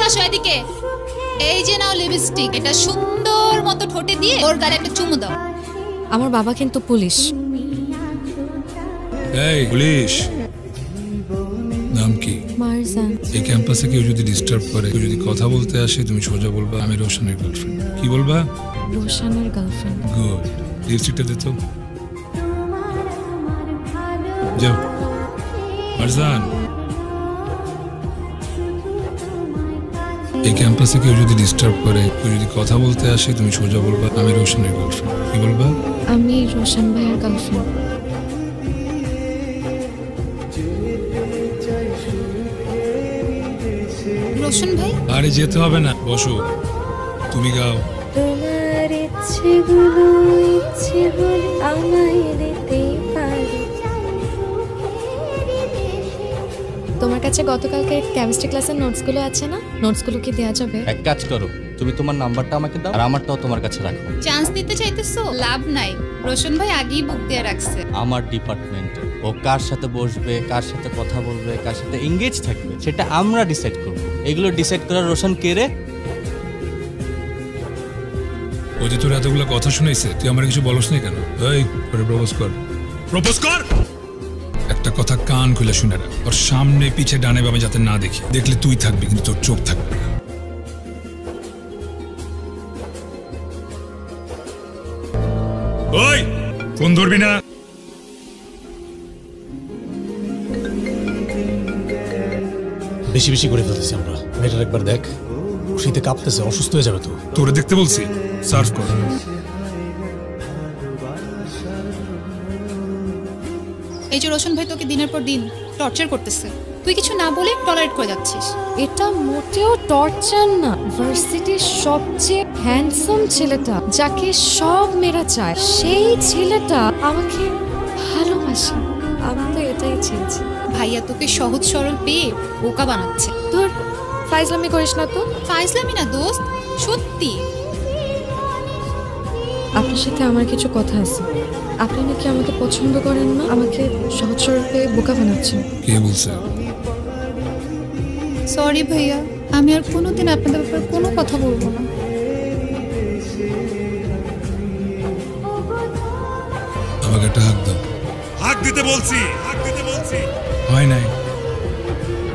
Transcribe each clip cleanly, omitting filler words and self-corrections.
আসো এদিকে। এই যে নাও লিপস্টিক, এটা সুন্দর মতো ঠোঁটে দিয়ে ওর গালে একটা চুমু দাও। আমার বাবা কিন্তু পুলিশ। এই পুলিশ, নাম কি? মারজান। এই ক্যাম্পাসে কেউ যদি ডিস্টার্ব করে, কেউ যদি কথা বলতে আসে, তুমি সোজা বলবা আমি রোশনের গার্লফ্রেন্ড। কি বলবা? রোশনের গার্লফ্রেন্ড। গুড। লিপস্টিকটা দে তো। যাও। মারজান, এই ক্যাম্পাসে কেউ যদি ডিস্টার্ব করে, কেউ যদি কথা বলতে আসে, তুমি সোজা বলবা আমি রোশনের গার্লফ্রেন্ড। কি বলবা? আমি রোশন ভাইয়ের গার্লফ্রেন্ড। রোশন ভাই, আরে যেতে হবে না, বসো। তুমি গাও। তোমার ইচ্ছেগুলো ইচ্ছে বলে আমায় দিতে পারো। তোমার কাছে গতকালকে কেমিস্ট্রি ক্লাসের নোটসগুলো আছে না? নোটসগুলো কি দেওয়া যাবে? এক কাজ করো, তুমি তোমার নাম্বারটা আমাকে দাও আর আমারটাও তোমার কাছে রাখো। চান্স নিতে চাইতেছো? লাভ নাই, রোশন ভাই আগেই বুক দিয়ে রাখছে। আমার ডিপার্টমেন্টে ও কার সাথে বসবে, কার সাথে কথা বলবে, কার সাথে এঙ্গেজ থাকবে সেটা আমরা ডিসাইড করব। এগুলো ডিসাইড করার রোশন কে রে? ও যে তোর এতগুলো কথা শুনাইছে, তুই আমার কিছু বলস না কেন? এই করে প্রপোজ কর, প্রপোজ কর। একটা কথা কান খুলে শুনে রাখ, ওর সামনে পিছে ডানে বামে যাতে না দেখি। দেখলে তুই থাকবি কিন্তু তোর চোখ থাকবে না। ওই ফোন ধরবি না। বেশি বেশি করে ফেলতেছি আমরা। মেয়েটার একবার দেখ, শীতে কাঁপতেছে, অসুস্থ হয়ে যাবে তো। তোরে দেখতে বলছি, সার্ভ কর। এই যে রোশন ভাই তোকে দিনের পর দিন টর্চার করতেছে, তুই কিছু না বলে টলারেট করে যাচ্ছিস। এটা মোটেও টর্চার না। ভার্সিটির সবচেয়ে হ্যান্ডসাম ছেলেটা, যাকে সব মেয়েরা চায়, সেই ছেলেটা আমাকে ভালোবাসে। আমি তো এটাই চেয়েছি। ভাইয়া তোকে সহজ সরল পেয়ে বোকা বানাচ্ছে। তোর ফাইজলামি করিস না তো। ফাইজলামি না দোস্ত, সত্যি। আপনার সাথে আমার কিছু কথা আছে। আপনি নাকি আমাকে পছন্দ করেন না, আমাকে সহজ সরল পেয়ে বোকা বানাচ্ছেন। কে বলছে? সরি ভাইয়া, আমি আর কোনোদিন আপনাদের ব্যাপারে কোনো কথা বলবো না। আমাকে একটা হাত দাও। হাত দিতে বলছি, হাত দিতে বলছি। হয় নাই।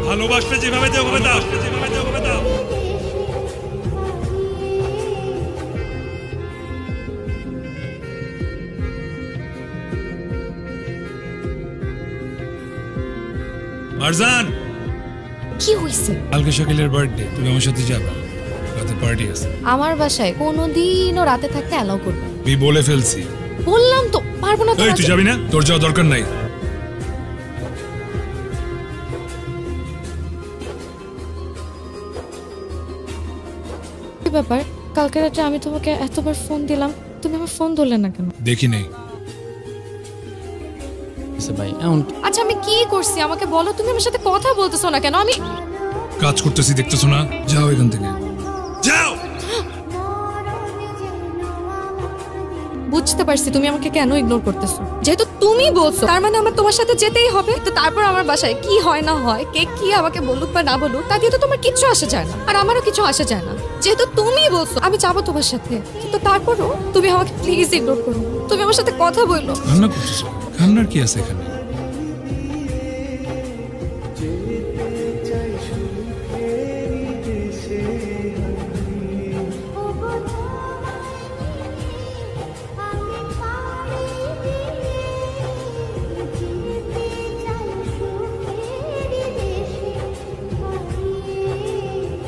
ভালোবাসলে যেভাবে দাও, ওভাবে দাও, যেভাবে দাও, ওভাবে দাও। মারজান, কি হইছে? কালকে শাকিলের বার্থডে, তুমি আমার সাথে যাবা। রাতে পার্টি আছে। আমার বাসায় কোনোদিনও রাতে থাকতে অ্যালাউ করবে না। আমি বলে ফেলছি। বললাম তো পারবো না। এই তুই যাবি না? তোর যাওয়া দরকার নাই। কি ব্যাপার? কালকে রাতে আমি তোমাকে এতবার ফোন দিলাম, তুমি আমার ফোন ধরলে না কেন? দেখি নেই। ভাই এমন আচ্ছা আমি কি করছি আমাকে বলো। তুমি আমার সাথে কথা বলতেছো না কেন? আমি কাজ করতেছি, দেখতেছো না? যাও এখান থেকে, যাও। বুঝতে পারছি তুমি আমাকে কেন ইগনোর করতেছো। যেহেতু তুমি বলছো তার মানে আমার তোমার সাথে যেতেই হবে। তো তারপর আমার বাসায় কি হয় না হয়, কে কি আমাকে বলুক বা না বলুক, তা দিয়ে তো তোমার কিচ্ছু আসে যায় না, আর আমারও কিছু আসে যায় না। যেহেতু তুমি বলছো আমি যাবো তোমার সাথে, তো তারপরও তুমি আমাকে প্লিজ ইগনোর করো। তুমি আমার সাথে কথা বললো। কান্না করতেছো? কান্নার কি আছে এখানে?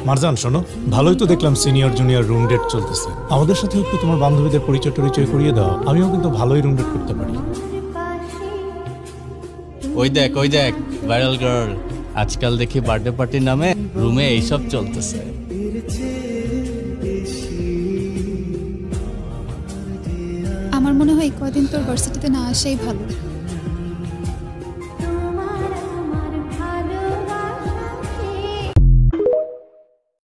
মারজান শোনো, ভালোই তো দেখলাম সিনিয়র জুনিয়র রুম ডেট চলতেছে। আমাদের সাথে একটু তোমার বান্ধবীদের পরিচয় টরিচয় করিয়ে দাও। আমিও কিন্তু ভালোই রুম ডেট করতে পারি। ওই দেখ, ওই দেখ, ভাইরাল গার্ল। আজকাল দেখি বার্থডে পার্টির নামে রুমে এইসব চলতেছে। আমার মনে হয় কয়দিন তোর ভার্সিটিতে না আসাই ভালো।